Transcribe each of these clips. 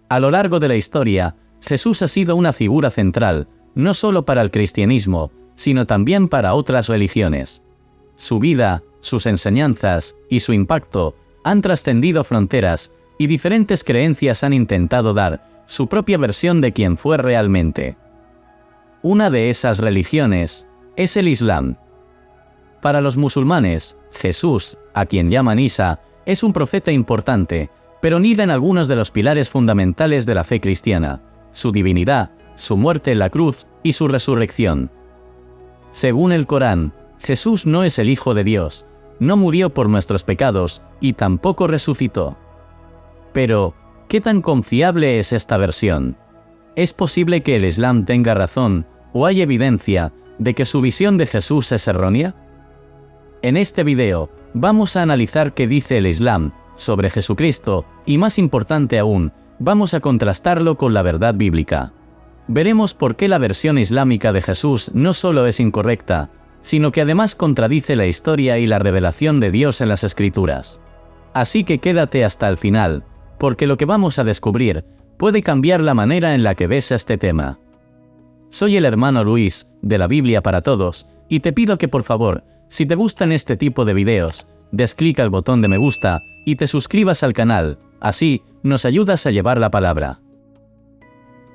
A lo largo de la historia, Jesús ha sido una figura central, no solo para el cristianismo, sino también para otras religiones. Su vida, sus enseñanzas y su impacto han trascendido fronteras y diferentes creencias han intentado dar su propia versión de quién fue realmente. Una de esas religiones es el Islam. Para los musulmanes, Jesús, a quien llaman Isa, es un profeta importante, pero nida en algunos de los pilares fundamentales de la fe cristiana: su divinidad, su muerte en la cruz y su resurrección. Según el Corán, Jesús no es el Hijo de Dios, no murió por nuestros pecados y tampoco resucitó. Pero, ¿qué tan confiable es esta versión? ¿Es posible que el Islam tenga razón o hay evidencia de que su visión de Jesús es errónea? En este video, vamos a analizar qué dice el Islam sobre Jesucristo y, más importante aún, vamos a contrastarlo con la verdad bíblica. Veremos por qué la versión islámica de Jesús no solo es incorrecta, sino que además contradice la historia y la revelación de Dios en las Escrituras. Así que quédate hasta el final, porque lo que vamos a descubrir puede cambiar la manera en la que ves este tema. Soy el hermano Luis, de la Biblia para Todos, y te pido que por favor, si te gustan este tipo de videos, des clic al botón de me gusta y te suscribas al canal, así nos ayudas a llevar la palabra.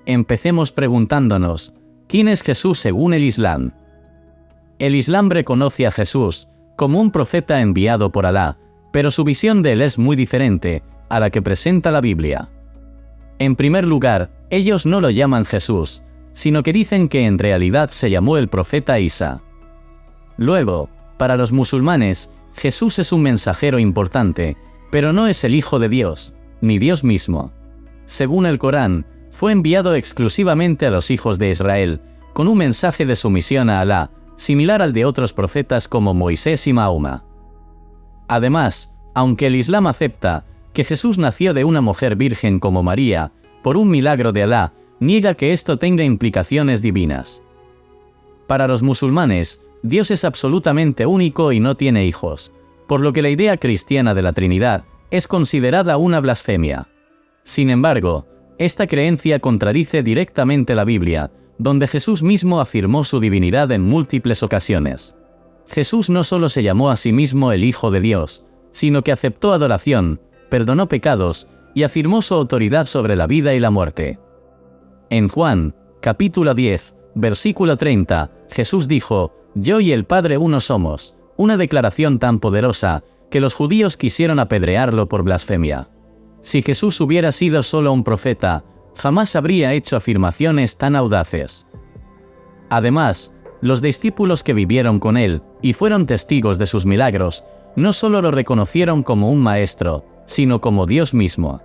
Empecemos preguntándonos, ¿quién es Jesús según el Islam? El Islam reconoce a Jesús como un profeta enviado por Alá, pero su visión de él es muy diferente a la que presenta la Biblia. En primer lugar, ellos no lo llaman Jesús, sino que dicen que en realidad se llamó el profeta Isa. Luego, para los musulmanes, Jesús es un mensajero importante, pero no es el Hijo de Dios, ni Dios mismo. Según el Corán, fue enviado exclusivamente a los hijos de Israel, con un mensaje de sumisión a Alá, similar al de otros profetas como Moisés y Mahoma. Además, aunque el Islam acepta que Jesús nació de una mujer virgen como María, por un milagro de Alá, niega que esto tenga implicaciones divinas. Para los musulmanes, Dios es absolutamente único y no tiene hijos, por lo que la idea cristiana de la Trinidad es considerada una blasfemia. Sin embargo, esta creencia contradice directamente la Biblia, donde Jesús mismo afirmó su divinidad en múltiples ocasiones. Jesús no solo se llamó a sí mismo el Hijo de Dios, sino que aceptó adoración, perdonó pecados y afirmó su autoridad sobre la vida y la muerte. En Juan, capítulo 10, versículo 30, Jesús dijo: «Yo y el Padre uno somos», una declaración tan poderosa que los judíos quisieron apedrearlo por blasfemia. Si Jesús hubiera sido solo un profeta, jamás habría hecho afirmaciones tan audaces. Además, los discípulos que vivieron con él y fueron testigos de sus milagros, no solo lo reconocieron como un maestro, sino como Dios mismo.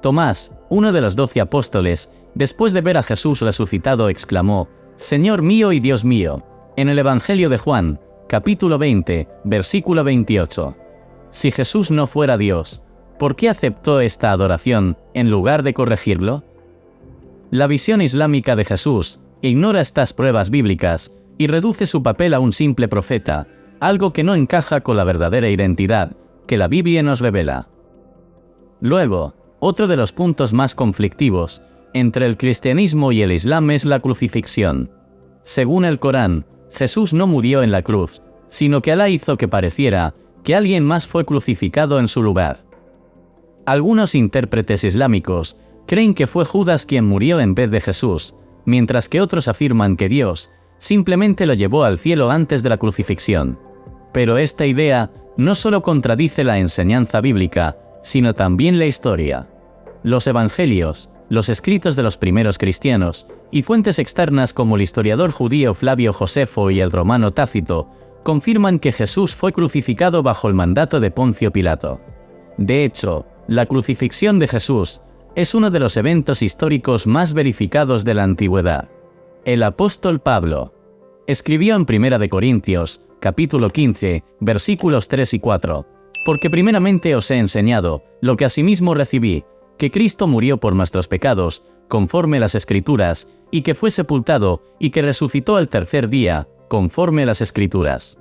Tomás, uno de los 12 apóstoles, después de ver a Jesús resucitado, exclamó: «Señor mío y Dios mío», en el Evangelio de Juan, capítulo 20, versículo 28. Si Jesús no fuera Dios, ¿por qué aceptó esta adoración en lugar de corregirlo? La visión islámica de Jesús ignora estas pruebas bíblicas y reduce su papel a un simple profeta, algo que no encaja con la verdadera identidad que la Biblia nos revela. Luego, otro de los puntos más conflictivos entre el cristianismo y el Islam es la crucifixión. Según el Corán, Jesús no murió en la cruz, sino que Alá hizo que pareciera que alguien más fue crucificado en su lugar. Algunos intérpretes islámicos creen que fue Judas quien murió en vez de Jesús, mientras que otros afirman que Dios simplemente lo llevó al cielo antes de la crucifixión. Pero esta idea no solo contradice la enseñanza bíblica, sino también la historia. Los evangelios, los escritos de los primeros cristianos y fuentes externas como el historiador judío Flavio Josefo y el romano Tácito confirman que Jesús fue crucificado bajo el mandato de Poncio Pilato. De hecho, la crucifixión de Jesús es uno de los eventos históricos más verificados de la antigüedad. El apóstol Pablo escribió en 1 de Corintios, capítulo 15, versículos 3 y 4, «Porque primeramente os he enseñado lo que asimismo recibí, que Cristo murió por nuestros pecados, conforme las Escrituras, y que fue sepultado, y que resucitó al tercer día, conforme las Escrituras».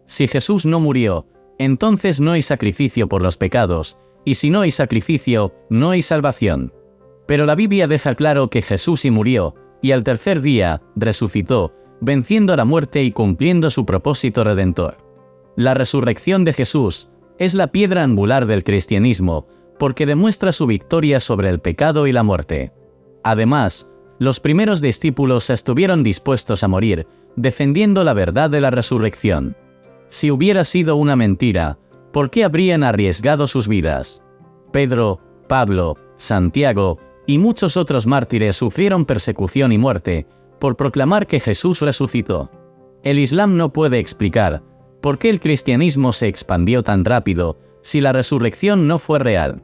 Si Jesús no murió, entonces no hay sacrificio por los pecados, y si no hay sacrificio, no hay salvación. Pero la Biblia deja claro que Jesús sí murió, y al tercer día resucitó, venciendo a la muerte y cumpliendo su propósito redentor. La resurrección de Jesús es la piedra angular del cristianismo, porque demuestra su victoria sobre el pecado y la muerte. Además, los primeros discípulos estuvieron dispuestos a morir, defendiendo la verdad de la resurrección. Si hubiera sido una mentira, ¿por qué habrían arriesgado sus vidas? Pedro, Pablo, Santiago y muchos otros mártires sufrieron persecución y muerte por proclamar que Jesús resucitó. El Islam no puede explicar por qué el cristianismo se expandió tan rápido si la resurrección no fue real.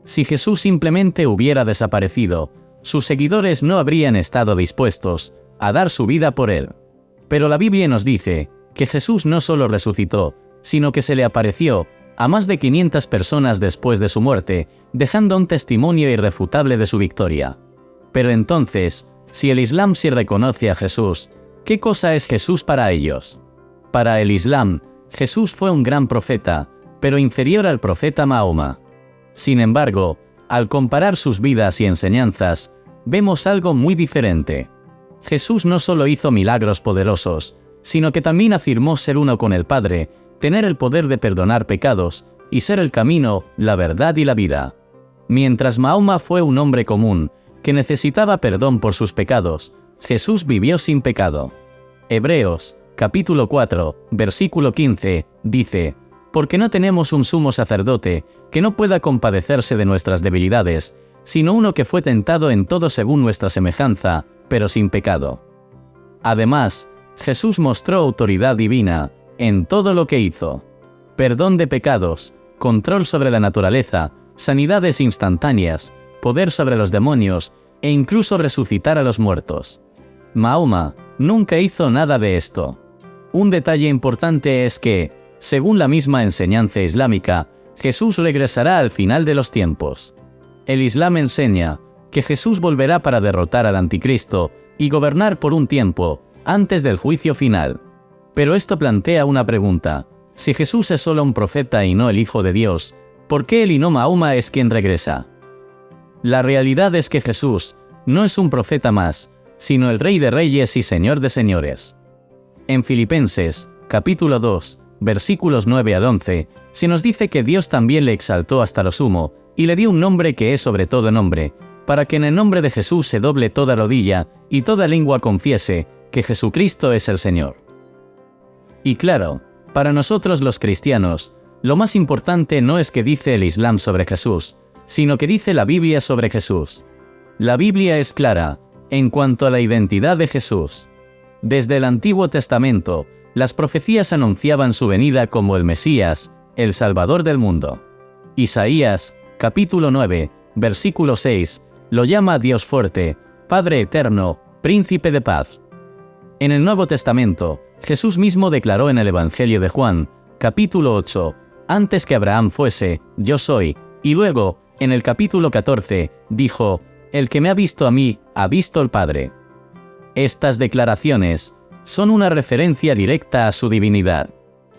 Si Jesús simplemente hubiera desaparecido, sus seguidores no habrían estado dispuestos a dar su vida por él. Pero la Biblia nos dice que Jesús no solo resucitó, sino que se le apareció a más de 500 personas después de su muerte, dejando un testimonio irrefutable de su victoria. Pero entonces, si el Islam sí reconoce a Jesús, ¿qué cosa es Jesús para ellos? Para el Islam, Jesús fue un gran profeta, pero inferior al profeta Mahoma. Sin embargo, al comparar sus vidas y enseñanzas, vemos algo muy diferente. Jesús no solo hizo milagros poderosos, sino que también afirmó ser uno con el Padre, tener el poder de perdonar pecados y ser el camino, la verdad y la vida. Mientras Mahoma fue un hombre común, que necesitaba perdón por sus pecados, Jesús vivió sin pecado. Hebreos, capítulo 4, versículo 15, dice: «Porque no tenemos un sumo sacerdote que no pueda compadecerse de nuestras debilidades, sino uno que fue tentado en todo según nuestra semejanza, pero sin pecado». Además, Jesús mostró autoridad divina en todo lo que hizo. Perdón de pecados, control sobre la naturaleza, sanidades instantáneas, poder sobre los demonios e incluso resucitar a los muertos. Mahoma nunca hizo nada de esto. Un detalle importante es que, según la misma enseñanza islámica, Jesús regresará al final de los tiempos. El Islam enseña que Jesús volverá para derrotar al anticristo y gobernar por un tiempo, antes del juicio final. Pero esto plantea una pregunta: si Jesús es solo un profeta y no el Hijo de Dios, ¿por qué él y no Mahoma es quien regresa? La realidad es que Jesús no es un profeta más, sino el Rey de Reyes y Señor de Señores. En Filipenses, capítulo 2, versículos 9 al 11, se nos dice que Dios también le exaltó hasta lo sumo, y le dio un nombre que es sobre todo nombre, para que en el nombre de Jesús se doble toda rodilla, y toda lengua confiese que Jesucristo es el Señor. Y claro, para nosotros los cristianos, lo más importante no es qué dice el Islam sobre Jesús, sino que dice la Biblia sobre Jesús. La Biblia es clara en cuanto a la identidad de Jesús. Desde el Antiguo Testamento, las profecías anunciaban su venida como el Mesías, el Salvador del mundo. Isaías, capítulo 9, versículo 6, lo llama Dios fuerte, Padre eterno, Príncipe de paz. En el Nuevo Testamento, Jesús mismo declaró en el Evangelio de Juan, capítulo 8, antes que Abraham fuese, yo soy, y luego, en el capítulo 14, dijo, el que me ha visto a mí, ha visto al Padre. Estas declaraciones son una referencia directa a su divinidad.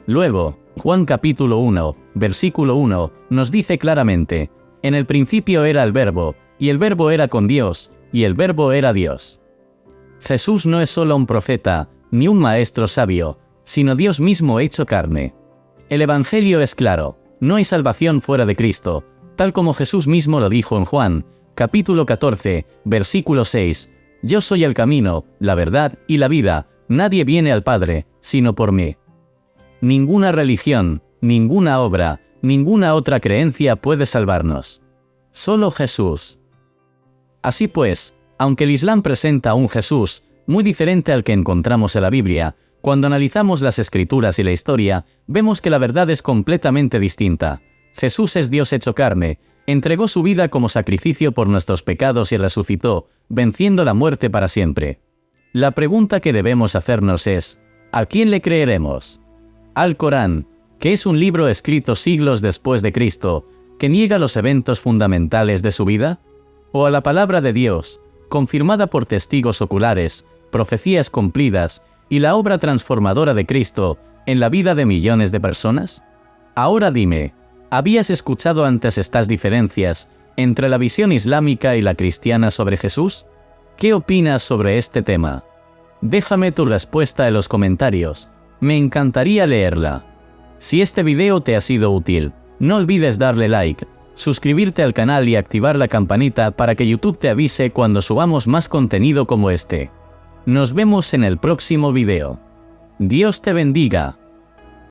Luego, Juan capítulo 1, versículo 1, nos dice claramente, en el principio era el Verbo, y el Verbo era con Dios, y el Verbo era Dios. Jesús no es solo un profeta, ni un maestro sabio, sino Dios mismo hecho carne. El Evangelio es claro, no hay salvación fuera de Cristo, tal como Jesús mismo lo dijo en Juan, capítulo 14, versículo 6, yo soy el camino, la verdad y la vida, nadie viene al Padre, sino por mí. Ninguna religión, ninguna obra, ninguna otra creencia puede salvarnos. Solo Jesús. Así pues, aunque el Islam presenta un Jesús muy diferente al que encontramos en la Biblia, cuando analizamos las Escrituras y la historia, vemos que la verdad es completamente distinta. Jesús es Dios hecho carne, entregó su vida como sacrificio por nuestros pecados y resucitó, venciendo la muerte para siempre. La pregunta que debemos hacernos es, ¿a quién le creeremos? ¿Al Corán, que es un libro escrito siglos después de Cristo, que niega los eventos fundamentales de su vida? ¿O a la palabra de Dios, confirmada por testigos oculares, profecías cumplidas y la obra transformadora de Cristo en la vida de millones de personas? Ahora dime, ¿habías escuchado antes estas diferencias entre la visión islámica y la cristiana sobre Jesús? ¿Qué opinas sobre este tema? Déjame tu respuesta en los comentarios. Me encantaría leerla. Si este video te ha sido útil, no olvides darle like, suscribirte al canal y activar la campanita para que YouTube te avise cuando subamos más contenido como este. Nos vemos en el próximo video. Dios te bendiga.